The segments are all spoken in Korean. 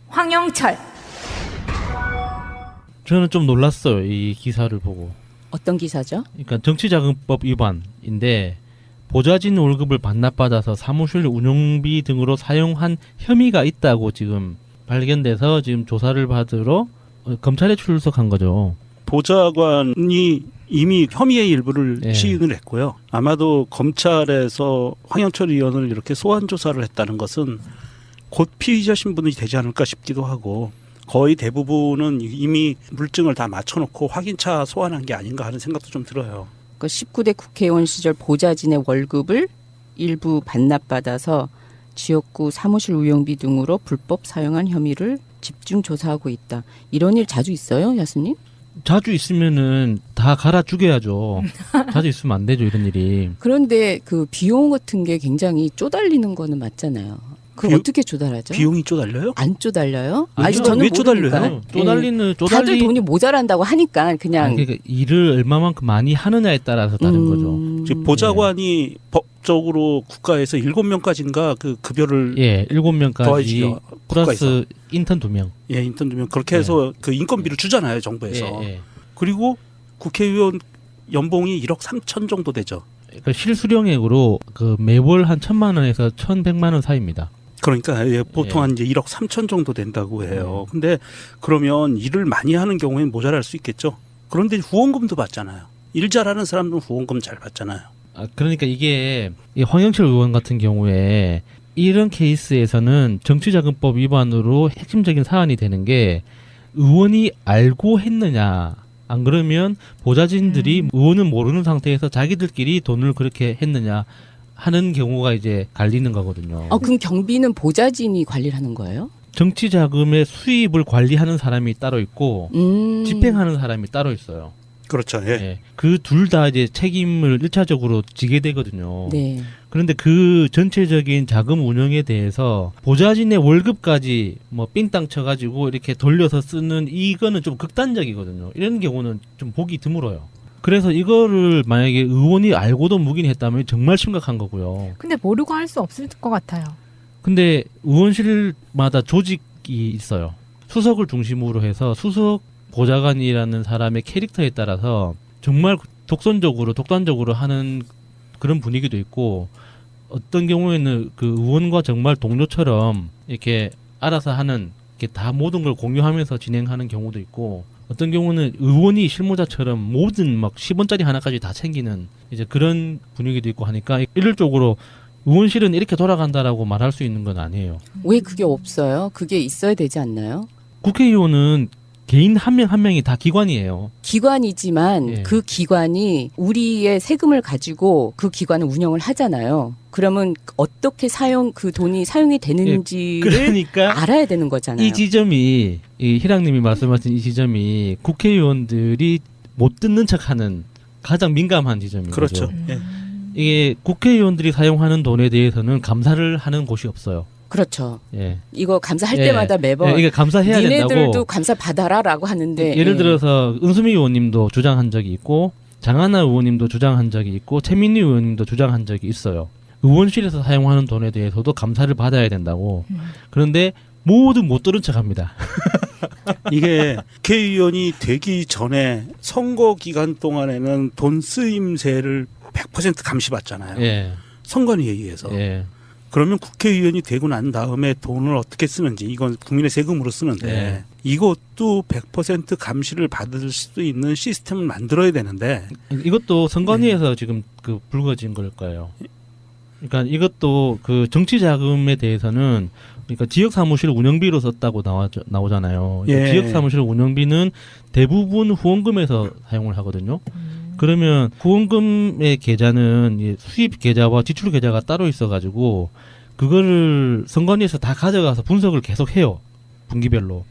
황영철. 저는 좀 놀랐어요. 이 기사를 보고. 어떤 기사죠? 그러니까 정치자금법 위반인데 보좌진 월급을 반납받아서 사무실 운영비 등으로 사용한 혐의가 있다고 지금 발견돼서 지금 조사를 받으러 검찰에 출석한 거죠. 보좌관이 이미 혐의의 일부를 예. 시인을 했고요. 아마도 검찰에서 황영철 의원을 이렇게 소환 조사를 했다는 것은 곧 피의자 신분이 되지 않을까 싶기도 하고 거의 대부분은 이미 물증을 다 맞춰놓고 확인차 소환한 게 아닌가 하는 생각도 좀 들어요. 그 19대 국회의원 시절 보좌진의 월급을 일부 반납받아서 지역구 사무실 운영비 등으로 불법 사용한 혐의를 집중 조사하고 있다. 이런 일 자주 있어요, 야수님? 자주 있으면은 다 갈아 죽여야죠. 자주 있으면 안 되죠, 이런 일이. 그런데 그 비용 같은 게 굉장히 쪼달리는 거는 맞잖아요. 그걸 어떻게 조달하죠? 비용이 쪼달려요? 안 쪼달려요? 아니, 저는 왜 쪼달려요? 모르니까. 다들 돈이 모자란다고 하니까 그냥. 그러니까 일을 얼마만큼 많이 하느냐에 따라서 다른 거죠. 즉 보좌관이 법적으로 국가에서 7명까지인가 그 급여를 7명까지 더해지죠. 플러스 인턴 2명. 예, 인턴 두면 그렇게 해서 그 인건비를 주잖아요, 정부에서. 예. 그리고 국회의원 연봉이 1억 3천 정도 되죠. 그러니까 실수령액으로 그 매월 한 1,000만 원에서 1,100만 원 사이입니다. 그러니까 보통 한 이제 1억 3천 정도 된다고 해요. 근데 그러면 일을 많이 하는 경우에는 모자랄 수 있겠죠. 그런데 후원금도 받잖아요. 일 잘하는 사람들은 후원금 잘 받잖아요. 그러니까 이게 이 황영철 의원 같은 경우에 이런 케이스에서는 정치자금법 위반으로 핵심적인 사안이 되는 게 의원이 알고 했느냐, 안 그러면 보좌진들이 의원은 모르는 상태에서 자기들끼리 돈을 그렇게 했느냐 하는 경우가 이제 갈리는 거거든요. 그럼 경비는 보좌진이 관리를 하는 거예요? 정치자금의 수입을 관리하는 사람이 따로 있고 집행하는 사람이 따로 있어요. 그렇죠. 예. 예. 그 둘 다 이제 책임을 1차적으로 지게 되거든요. 네. 그런데 그 전체적인 자금 운영에 대해서 보좌진의 월급까지 뭐 삥땅 쳐가지고 이렇게 돌려서 쓰는 이거는 좀 극단적이거든요. 이런 경우는 좀 보기 드물어요. 그래서 이거를 만약에 의원이 알고도 묵인했다면 정말 심각한 거고요. 근데 모르고 할 수 없을 것 같아요. 근데 의원실마다 조직이 있어요. 수석을 중심으로 해서 수석 보좌관이라는 사람의 캐릭터에 따라서 정말 독단적으로 하는 그런 분위기도 있고, 어떤 경우에는 그 의원과 정말 동료처럼 이렇게 알아서 하는, 이렇게 다 모든 걸 공유하면서 진행하는 경우도 있고, 어떤 경우는 의원이 실무자처럼 모든 막 10원짜리 하나까지 다 챙기는 이제 그런 분위기도 있고 하니까 일률적으로 의원실은 이렇게 돌아간다라고 말할 수 있는 건 아니에요. 왜 그게 없어요? 그게 있어야 되지 않나요? 국회의원은 개인 한 명 한 명이 다 기관이에요. 기관이지만 예. 그 기관이 우리의 세금을 가지고 그 기관을 운영을 하잖아요. 그러면 어떻게 그 돈이 사용이 되는지를 그러니까 알아야 되는 거잖아요. 이 지점이, 이 희랑님이 말씀하신 이 지점이 국회의원들이 못 듣는 척하는 가장 민감한 지점인 그렇죠. 거죠. 예. 이게 국회의원들이 사용하는 돈에 대해서는 감사를 하는 곳이 없어요. 그렇죠. 예. 이거 감사할 예. 때마다 매번 이게 감사해야 니네들도 된다고. 감사 받아라라고 하는데 예를 들어서 은수미 의원님도 주장한 적이 있고, 장하나 의원님도 주장한 적이 있고, 최민희 의원님도 주장한 적이 있어요. 의원실에서 사용하는 돈에 대해서도 감사를 받아야 된다고. 그런데 모두 못 들은 척합니다. 이게 국회의원이 되기 전에 선거 기간 동안에는 돈 쓰임세를 100% 감시받잖아요. 예. 선관위에 의해서. 예. 그러면 국회의원이 되고 난 다음에 돈을 어떻게 쓰는지, 이건 국민의 세금으로 쓰는데 네. 이것도 100% 감시를 받을 수 있는 시스템을 만들어야 되는데 이것도 선관위에서 지금 그 불거진 걸 거예요. 그러니까 이것도 그 정치 자금에 대해서는, 그러니까 지역 사무실 운영비로 썼다고 나오잖아요. 예. 지역 사무실 운영비는 대부분 후원금에서 사용을 하거든요. 그러면 후원금의 계좌는 수입 계좌와 지출 계좌가 따로 있어가지고 그거를 선관위에서 다 가져가서 분석을 계속 해요. 분기별로.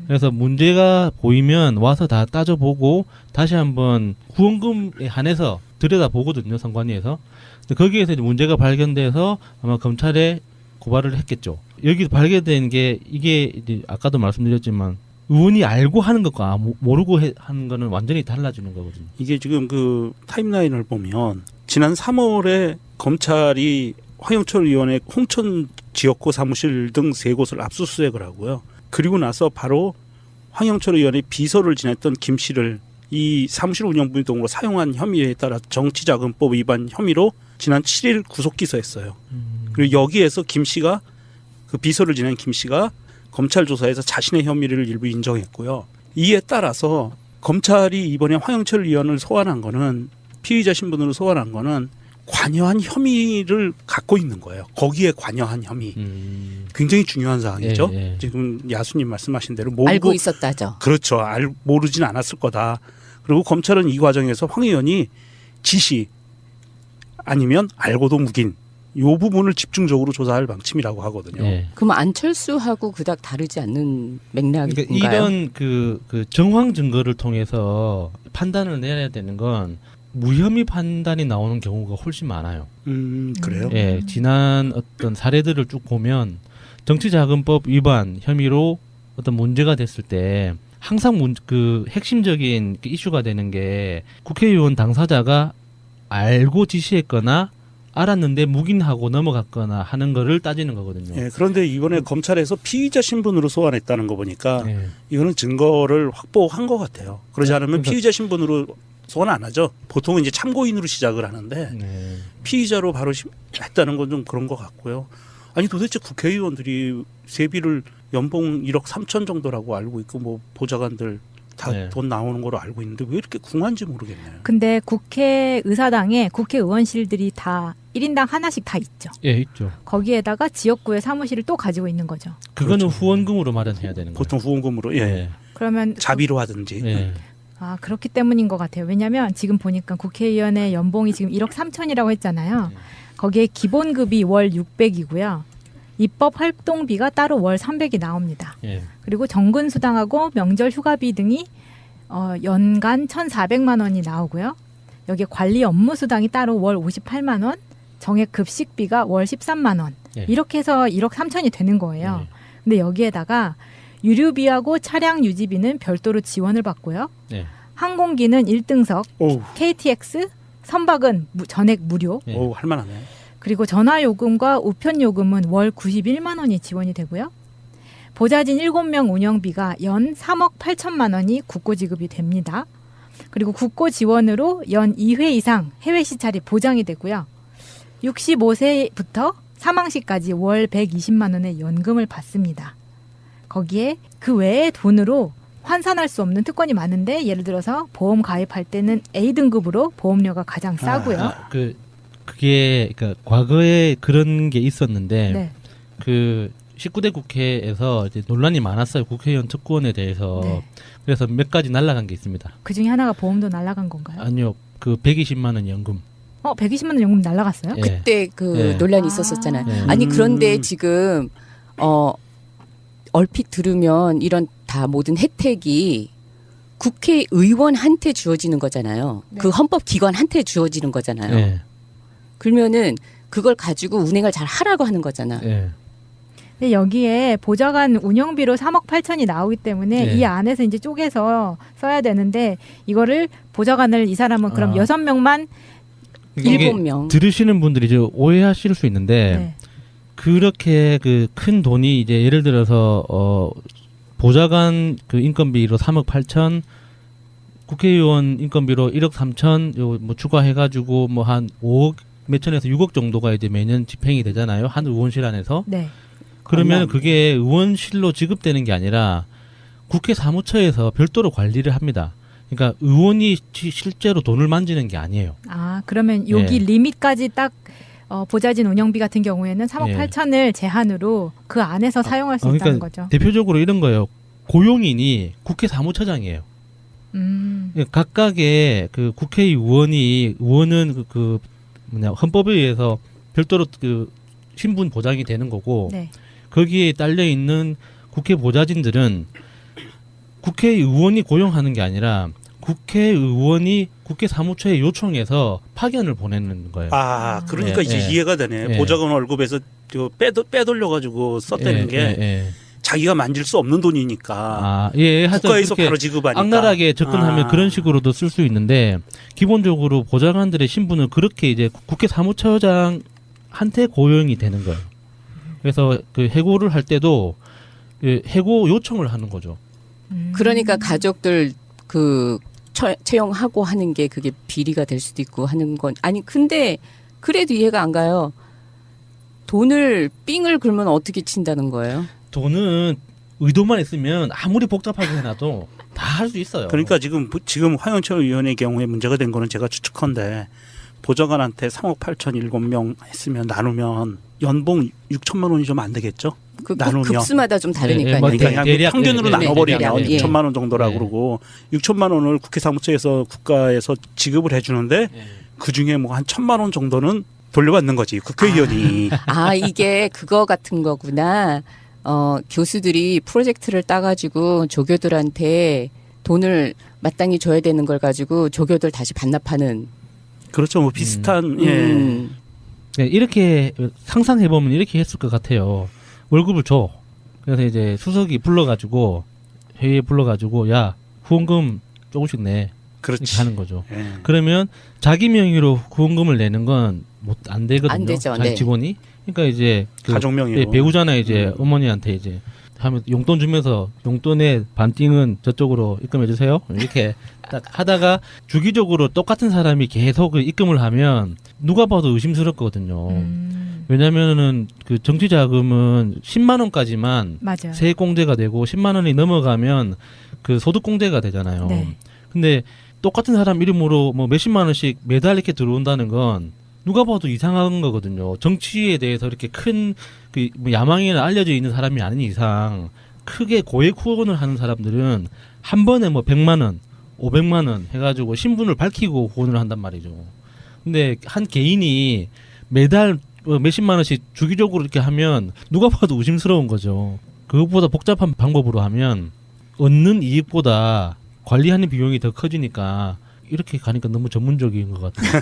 그래서 문제가 보이면 와서 다 따져보고 다시 한번 후원금에 한해서 들여다보거든요, 선관위에서. 근데 거기에서 이제 문제가 발견돼서 아마 검찰에 고발을 했겠죠. 여기 발견된 게 이게 이제 아까도 말씀드렸지만 의원이 알고 하는 것과 모르고 하는 거는 완전히 달라지는 거거든요. 이게 지금 그 타임라인을 보면 지난 3월에 검찰이 황영철 의원의 홍천 지역구 사무실 등 3곳을 압수수색을 하고요. 그리고 나서 바로 황영철 의원의 비서를 지냈던 김 씨를 이 사무실 운영비 등으로 사용한 혐의에 따라 정치자금법 위반 혐의로 지난 7일 구속 기소했어요. 그리고 여기에서 김 씨가 그 비서를 지낸 김 씨가 검찰 조사에서 자신의 혐의를 일부 인정했고요. 이에 따라서 검찰이 이번에 황영철 의원을 소환한 거는 피의자 신분으로 소환한 거는 관여한 혐의를 갖고 있는 거예요. 거기에 관여한 혐의. 굉장히 중요한 사항이죠. 예, 예. 지금 야수님 말씀하신 대로 알고 있었다죠. 그렇죠. 모르진 않았을 거다. 그리고 검찰은 이 과정에서 황 의원이 지시 아니면 알고도 묵인 이 부분을 집중적으로 조사할 방침이라고 하거든요. 예. 그럼 안철수하고 그닥 다르지 않는 맥락인가요? 그러니까 이런 그 정황 증거를 통해서 판단을 내야 되는 건 무혐의 판단이 나오는 경우가 훨씬 많아요. 그래요? 예, 지난 어떤 사례들을 쭉 보면 정치자금법 위반 혐의로 어떤 문제가 됐을 때 항상 그 핵심적인 그 이슈가 되는 게 국회의원 당사자가 알고 지시했거나 알았는데 묵인하고 넘어갔거나 하는 거를 따지는 거거든요. 예, 그런데 이번에 검찰에서 피의자 신분으로 소환했다는 거 보니까 예. 이거는 증거를 확보한 것 같아요. 그러지 않으면 그러니까- 피의자 신분으로 소환 안 하죠. 보통은 이제 참고인으로 시작을 하는데 네. 피의자로 바로 했다는 건 좀 그런 것 같고요. 아니 도대체 국회의원들이 세비를 연봉 1억 3천 정도라고 알고 있고 뭐 보좌관들 다 네. 돈 나오는 거로 알고 있는데 왜 이렇게 궁한지 모르겠네요. 근데 국회의사당에 국회의원실들이 다 1인당 하나씩 다 있죠. 예, 있죠. 거기에다가 지역구의 사무실을 또 가지고 있는 거죠. 그거는 그렇죠. 후원금으로 마련해야 되는 거예요. 보통 후원금으로 예. 그러면 자비로 하든지. 예. 아 그렇기 때문인 것 같아요. 왜냐하면 지금 보니까 국회의원의 연봉이 지금 1억 3천이라고 했잖아요. 거기에 기본급이 월 600이고요. 입법 활동비가 따로 월 300이 나옵니다. 예. 그리고 정근 수당하고 명절 휴가비 등이 연간 1,400만 원이 나오고요. 여기에 관리 업무 수당이 따로 월 58만 원, 정액 급식비가 월 13만 원. 예. 이렇게 해서 1억 3천이 되는 거예요. 예. 근데 여기에다가 유류비하고 차량 유지비는 별도로 지원을 받고요. 예. 항공기는 1등석, 오우, KTX, 선박은 전액 무료. 예. 오우 할만하네. 그리고 전화요금과 우편요금은 월 91만 원이 지원이 되고요. 보좌진 7명 운영비가 연 3억 8천만 원이 국고 지급이 됩니다. 그리고 국고 지원으로 연 2회 이상 해외 시찰이 보장이 되고요. 65세부터 사망 시까지 월 120만 원의 연금을 받습니다. 거기에 그 외에 돈으로 환산할 수 없는 특권이 많은데 예를 들어서 보험 가입할 때는 A등급으로 보험료가 가장 싸고요. 아, 그게 그러니까 과거에 그런 게 있었는데 네. 그 19대 국회에서 이제 논란이 많았어요. 국회의원 특권에 대해서. 네. 그래서 몇 가지 날라간 게 있습니다. 그 중에 하나가 보험도 날라간 건가요? 아니요. 그 120만 원 연금. 120만 원 연금 날라갔어요? 예. 그때 그 예. 논란이 아. 있었었잖아요. 예. 아니 그런데 지금 얼핏 들으면 이런 다 모든 혜택이 국회의원한테 주어지는 거잖아요. 네. 그 헌법기관한테 주어지는 거잖아요. 예. 그러면은 그걸 가지고 운행을 잘 하라고 하는 거잖아. 예. 근데 여기에 보좌관 운영비로 3억 8천이 나오기 때문에 네. 이 안에서 이제 쪼개서 써야 되는데 이거를 보좌관을 이 사람은 그럼 아. 6명만 이게 7명. 들으시는 분들이 이제 오해하실 수 있는데 네. 그렇게 그 큰 돈이 이제 예를 들어서 보좌관 그 인건비로 3억 8천, 국회의원 인건비로 1억 3천 요 뭐 추가해가지고 뭐 한 5억 몇천에서 6억 정도가 이제 매년 집행이 되잖아요. 한 의원실 안에서. 네. 그러면 얼마 안 그게 의원실로 지급되는 게 아니라 국회 사무처에서 별도로 관리를 합니다. 그러니까 의원이 실제로 돈을 만지는 게 아니에요. 아, 그러면 여기 예. 리밋까지 딱 보좌진 운영비 같은 경우에는 3억 예. 8천을 제한으로 그 안에서 사용할 수 있다는 거죠. 대표적으로 이런 거예요. 고용인이 국회 사무처장이에요. 각각의 그 의원은 그 헌법에 의해서 별도로 그 신분 보장이 되는 거고 네. 거기에 딸려 있는 국회 보좌진들은 국회의원이 고용하는 게 아니라 국회의원이 국회 사무처에 요청해서 파견을 보내는 거예요. 아, 그러니까 예, 이제 예. 이해가 되네. 예. 보좌관 월급에서 빼돌려 가지고 썼다는 게 예. 자기가 만질 수 없는 돈이니까 아, 예, 하여튼 국가에서 그렇게 바로 지급하니까 악랄하게 접근하면 아. 그런 식으로도 쓸 수 있는데 기본적으로 보좌관들의 신분은 그렇게 이제 국회 사무처장한테 고용이 되는 거예요. 그래서 그 해고를 할 때도 그 해고 요청을 하는 거죠. 그러니까 가족들 그 채용하고 하는 게 그게 비리가 될 수도 있고 하는 건 아니 근데 그래도 이해가 안 가요. 돈을 삥을 긁으면 어떻게 친다는 거예요? 돈은 의도만 있으면 아무리 복잡하게 해놔도 다 할 수 있어요. 그러니까 지금 황영철 의원의 경우에 문제가 된 거는 제가 추측컨대 보좌관한테 3억 8천 7명 했으면 나누면 연봉 6천만 원이 좀 안 되겠죠? 그 나누면. 급수마다 좀 다르니까요. 뭐 그러니까 그냥 대략, 평균으로 네, 네, 나눠버리면 대략, 예. 6천만 원 정도라고 네. 그러고 6천만 원을 국회 사무처에서 국가에서 지급을 해주는데 그중에 뭐 한 1,000만 원 정도는 돌려받는 거지 국회의원이. 아 이게 그거 같은 거구나. 교수들이 프로젝트를 따가지고 조교들한테 돈을 마땅히 줘야 되는 걸 가지고 조교들 다시 반납하는. 그렇죠. 뭐 비슷한 네, 이렇게 상상해보면 이렇게 했을 것 같아요. 월급을 줘. 그래서 이제 수석이 불러가지고 회의에 불러가지고 야 후원금 조금씩 내. 그렇지. 이렇게 하는 거죠. 예. 그러면 자기 명의로 후원금을 내는 건 안 되거든요. 안 되죠. 자기 네. 직원이. 그러니까 이제 그 가족 명의로. 배우잖아요. 이제 어머니한테 이제 하면 용돈 주면서 용돈의 반띵은 저쪽으로 입금해 주세요. 이렇게 딱 하다가 주기적으로 똑같은 사람이 계속 입금을 하면 누가 봐도 의심스럽거든요. 왜냐면은 그 정치 자금은 10만 원까지만 맞아요. 세액 공제가 되고 10만 원이 넘어가면 그 소득 공제가 되잖아요. 네. 근데 똑같은 사람 이름으로 뭐 몇십만 원씩 매달 이렇게 들어온다는 건 누가 봐도 이상한 거거든요. 정치에 대해서 이렇게 큰 그 야망이나 알려져 있는 사람이 아닌 이상 크게 고액 후원을 하는 사람들은 한 번에 뭐 100만 원, 500만 원 해가지고 신분을 밝히고 후원을 한단 말이죠. 근데 한 개인이 매달 몇십만 원씩 주기적으로 이렇게 하면 누가 봐도 의심스러운 거죠. 그것보다 복잡한 방법으로 하면 얻는 이익보다 관리하는 비용이 더 커지니까 이렇게 가니까 너무 전문적인 것 같아요.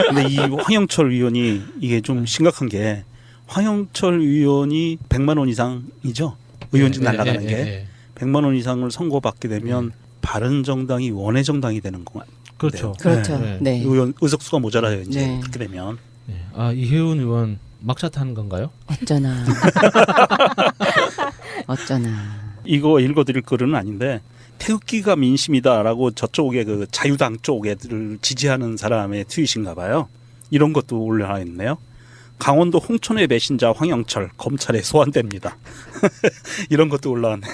근데 이 황영철 의원이 이게 좀 심각한 게 황영철 의원이 100만 원 이상이죠. 의원직 날아가는 게 100만 원 이상을 선고받게 되면 바른정당이 원외정당이 되는 거 같아요. 그렇죠. 그렇죠. 네. 네. 의원 의석수가 모자라요 이제 네. 그렇게 되면. 네. 아 이혜훈 의원 막차 타는 건가요? 어쩌나. 어쩌나. 이거 읽어드릴 글은 아닌데 태극기가 민심이다라고 저쪽에 그 자유당 쪽 애들을 지지하는 사람의 트윗인가 봐요. 이런 것도 올려놔 있네요. 강원도 홍천의 배신자 황영철 검찰에 소환됩니다. 이런 것도 올라왔네요.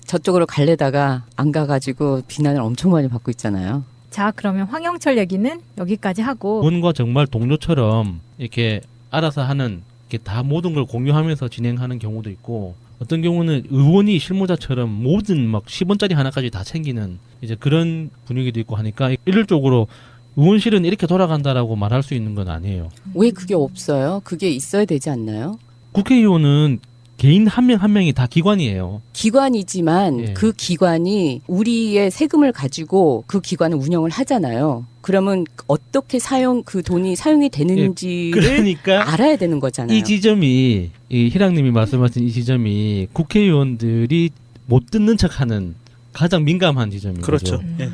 저쪽으로 갈래다가 안 가가지고 비난을 엄청 많이 받고 있잖아요. 자, 그러면 황영철 얘기는 여기까지 하고 의원과 정말 동료처럼 이렇게 알아서 하는 이렇게 다 모든 걸 공유하면서 진행하는 경우도 있고 어떤 경우는 의원이 실무자처럼 모든 막 10원짜리 하나까지 다 챙기는 이제 그런 분위기도 있고 하니까 이럴 쪽으로 의원실은 이렇게 돌아간다라고 말할 수 있는 건 아니에요. 왜 그게 없어요? 그게 있어야 되지 않나요? 국회의원은 개인 한 명 한 명이 다 기관이에요. 기관이지만 예. 그 기관이 우리의 세금을 가지고 그 기관을 운영을 하잖아요. 그러면 어떻게 그 돈이 사용이 되는지를 그러니까 알아야 되는 거잖아요. 이 지점이 이 희랑님이 말씀하신 이 지점이 국회의원들이 못 듣는 척하는 가장 민감한 지점인 그렇죠. 거죠. 예.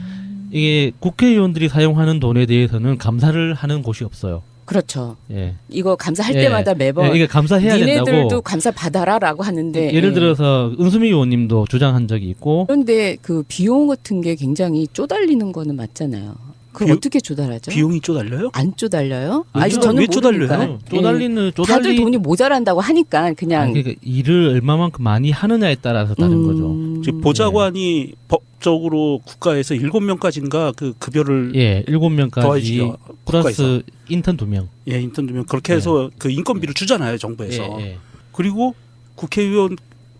이게 국회의원들이 사용하는 돈에 대해서는 감사를 하는 곳이 없어요. 그렇죠. 예. 이거 감사할 예. 때마다 매번 예, 이게 감사해야 니네들도 된다고. 감사 받아라라고 하는데 예를 예. 들어서 은수미 의원님도 주장한 적이 있고 그런데 그 비용 같은 게 굉장히 쪼달리는 거는 맞잖아요. 그걸 어떻게 쪼달하죠? 비용이 쪼달려요? 안 쪼달려요? 왜 아니 쪼- 저는 왜 쪼달려요? 모르니까. 쪼달리는 다들 돈이 모자란다고 하니까 그냥 아니, 그러니까 일을 얼마만큼 많이 하느냐에 따라서 다른 거죠. 지금 보좌관이 법적으로 국가에서 7명까지인가 그 급여를 예, 7명까지 더해지죠. 플러스 인턴 2명. 예, 인턴 두면 그렇게 해서 그 인건비를 주잖아요, 예, 정부에서. 예. 그리고 국회의원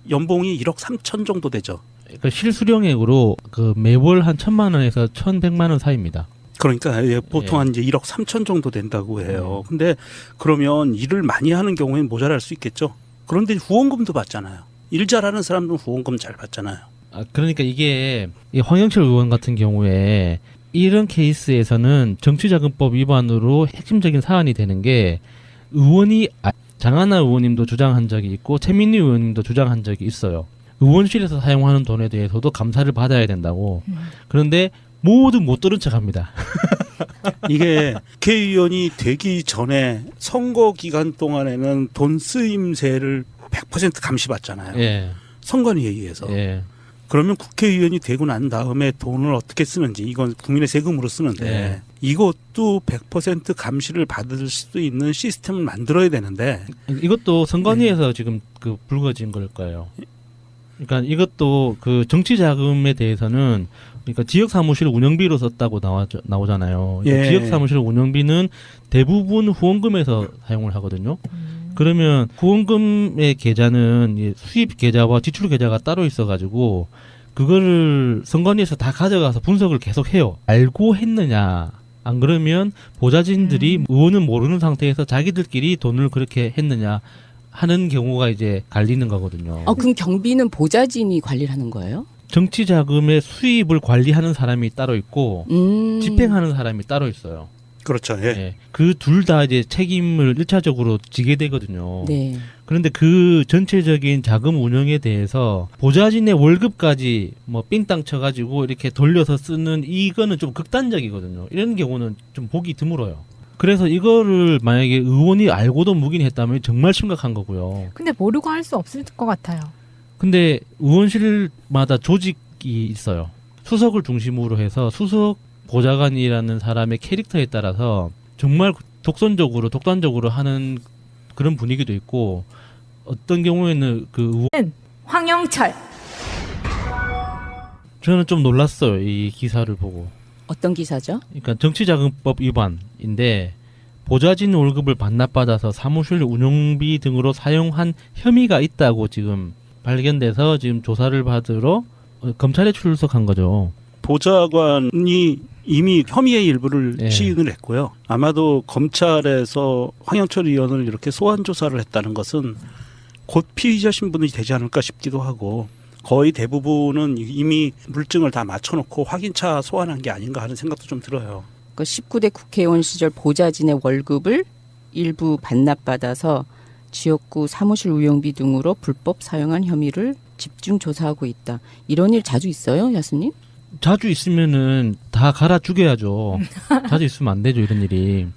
연봉이 1억 3천 정도 되죠. 그러니까 실수령액으로 그 매월 한 1,000만 원에서 1,100만 원 사이입니다. 그러니까 예, 보통 예. 한 이제 1억 3천 정도 된다고 해요. 근데 그러면 일을 많이 하는 경우에는 모자랄 수 있겠죠. 그런데 후원금도 받잖아요. 일 잘하는 사람들은 후원금 잘 받잖아요. 아, 그러니까 이게 이 황영철 의원 같은 경우에 이런 케이스에서는 정치자금법 위반으로 핵심적인 사안이 되는 게 의원이 장하나 의원님도 주장한 적이 있고 최민희 의원님도 주장한 적이 있어요. 의원실에서 사용하는 돈에 대해서도 감사를 받아야 된다고. 그런데 모두 못 들은 척합니다. 이게 국회의원이 되기 전에 선거 기간 동안에는 돈 쓰임세를 100% 감시받잖아요. 예. 선관위에 의해서. 예. 그러면 국회의원이 되고 난 다음에 돈을 어떻게 쓰는지 이건 국민의 세금으로 쓰는데 네. 이것도 100% 감시를 받을 수 있는 시스템을 만들어야 되는데 이것도 선관위에서 지금 그 불거진 걸 거예요. 그러니까 이것도 그 정치 자금에 대해서는 그러니까 지역 사무실 운영비로 썼다고 나오잖아요. 예. 지역 사무실 운영비는 대부분 후원금에서 사용을 하거든요. 그러면 후원금의 계좌는 수입 계좌와 지출 계좌가 따로 있어가지고 그거를 선관위에서 다 가져가서 분석을 계속 해요. 알고 했느냐? 안 그러면 보좌진들이 의원은 모르는 상태에서 자기들끼리 돈을 그렇게 했느냐 하는 경우가 이제 갈리는 거거든요. 그럼 경비는 보좌진이 관리를 하는 거예요? 정치 자금의 수입을 관리하는 사람이 따로 있고 집행하는 사람이 따로 있어요. 그렇죠. 예. 예. 그 둘 다 이제 책임을 1차적으로 지게 되거든요. 네. 그런데 그 전체적인 자금 운영에 대해서 보좌진의 월급까지 뭐 삥땅 쳐가지고 이렇게 돌려서 쓰는 이거는 좀 극단적이거든요. 이런 경우는 좀 보기 드물어요. 그래서 이거를 만약에 의원이 알고도 묵인했다면 정말 심각한 거고요. 근데 모르고 할 수 없을 것 같아요. 근데 의원실마다 조직이 있어요. 수석을 중심으로 해서 수석 보좌관이라는 사람의 캐릭터에 따라서 정말 독단적으로 하는 그런 분위기도 있고 어떤 경우에는 그 황영철. 저는 좀 놀랐어요. 이 기사를 보고. 어떤 기사죠? 그러니까 정치자금법 위반인데 보좌진 월급을 반납받아서 사무실 운영비 등으로 사용한 혐의가 있다고 지금 발견돼서 지금 조사를 받으러 검찰에 출석한 거죠. 보좌관이 이미 혐의의 일부를 예. 시인을 했고요. 아마도 검찰에서 황영철 의원을 이렇게 소환 조사를 했다는 것은 곧 피의자 신분이 되지 않을까 싶기도 하고 거의 대부분은 이미 물증을 다 맞춰놓고 확인차 소환한 게 아닌가 하는 생각도 좀 들어요. 그 19대 국회의원 시절 보좌진의 월급을 일부 반납받아서 지역구 사무실 운영비 등으로 불법 사용한 혐의를 집중 조사하고 있다. 이런 일 자주 있어요, 야수님? 자주 있으면은 다 갈아 죽여야죠. 자주 있으면 안 되죠, 이런 일이.